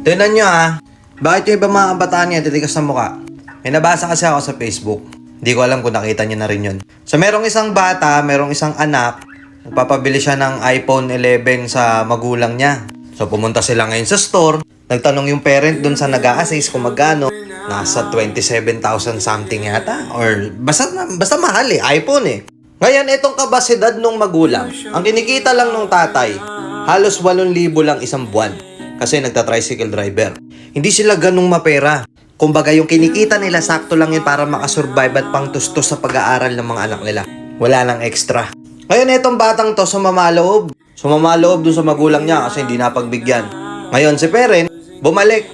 Tignan nyo ha. Bakit yung iba mga kabataan niya titigas ng mukha? May nabasa kasi ako sa Facebook. Hindi ko alam kung nakita niyo na rin yun. So merong isang bata, merong isang anak. Nagpapabili siya ng iPhone 11 sa magulang niya. So pumunta sila ngayon sa store. Nagtanong yung parent dun sa nag-a-assist kung magkano. Nasa 27,000 something yata. Or basta mahal iPhone Ngayon, itong kabasidad nung magulang. Ang kinikita lang nung tatay, halos 8,000 lang isang buwan. Kasi nagta-tricycle driver. Hindi sila ganung mapera. Kumbaga yung kinikita nila, sakto lang yun para makasurvive at pangtustos sa pag-aaral ng mga anak nila. Wala nang extra. Ngayon, itong batang to, sumamaloob. Sumamaloob dun sa magulang niya kasi hindi napagbigyan. Ngayon, si parent, bumalik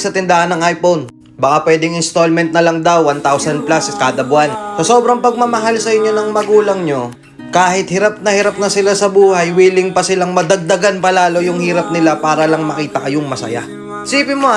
sa tindahan ng iPhone. Baka pwedeng installment na lang daw, 1,000 plus kada buwan. So sobrang pagmamahal sa inyo ng magulang nyo, kahit hirap na sila sa buhay, willing pa silang madagdagan palalo yung hirap nila para lang makita kayong masaya. Isipin mo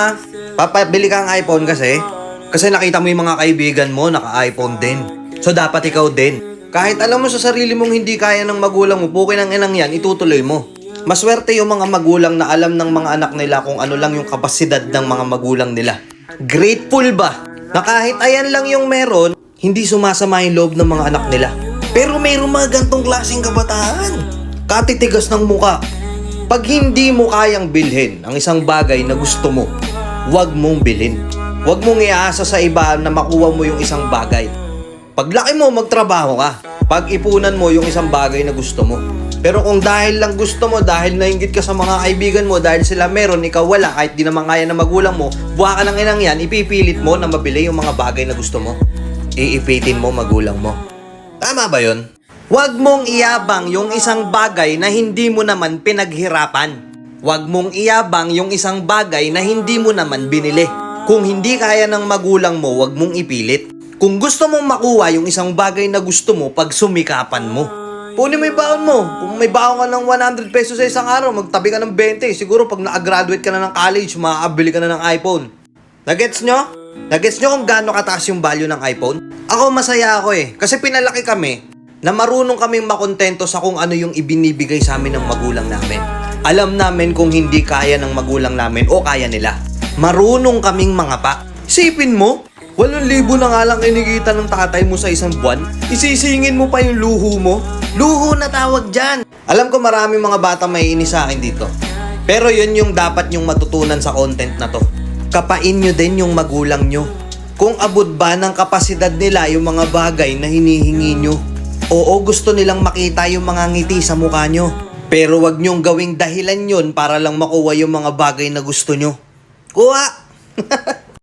papabili ka ng iPhone kasi nakita mo yung mga kaibigan mo naka-iPhone din. So dapat ikaw din. Kahit alam mo sa sarili mong hindi kaya ng magulang mo, pukin ang inang yan, itutuloy mo. Maswerte yung mga magulang na alam ng mga anak nila kung ano lang yung kapasidad ng mga magulang nila. Grateful ba? Na kahit ayan lang yung meron, hindi sumasama yung loob ng mga anak nila. Pero mayroong mga gantong klaseng kabataan. Katitigas ng muka. Pag hindi mo kayang bilhin ang isang bagay na gusto mo, huwag mong bilhin. Huwag mong iaasa sa iba na makuha mo yung isang bagay. Paglaki mo, magtrabaho ka. Pag-ipunan mo yung isang bagay na gusto mo. Pero kung dahil lang gusto mo, dahil nainggit ka sa mga kaibigan mo, dahil sila meron, ikaw wala, kahit di naman kaya ng magulang mo, buha ka ng inang yan, ipipilit mo na mabili yung mga bagay na gusto mo. Iipitin mo magulang mo. Tama ba yun? Huwag mong iyabang yung isang bagay na hindi mo naman pinaghirapan. Huwag mong iyabang yung isang bagay na hindi mo naman binili. Kung hindi kaya ng magulang mo, huwag mong ipilit. Kung gusto mong makuha yung isang bagay na gusto mo, pagsumikapan mo. Punin mo yung baon mo. Kung may baon ka ng 100 pesos sa isang araw, magtabi ka ng 20. Siguro pag na-graduate ka na ng college, makakabili ka na ng iPhone. Nagets nyo? Nagets nyo kung gaano kataas yung value ng iPhone? Ako masaya ako kasi pinalaki kami na marunong kaming makontento sa kung ano yung ibinibigay sa amin ng magulang namin. Alam namin kung hindi kaya ng magulang namin o kaya nila. Marunong kaming mangapa. Isipin mo, 8,000 na nga lang kinikita ng tatay mo sa isang buwan. Isisingin mo pa yung luho mo. Luho na tawag dyan. Alam ko maraming mga bata may inis sa akin dito. Pero yun yung dapat nyong matutunan sa content na to. Kapain nyo din yung magulang nyo. Kung abot ba ng kapasidad nila yung mga bagay na hinihingi nyo. Oo, gusto nilang makita yung mga ngiti sa mukha nyo. Pero wag nyong gawing dahilan yun para lang makuha yung mga bagay na gusto nyo. Kuha!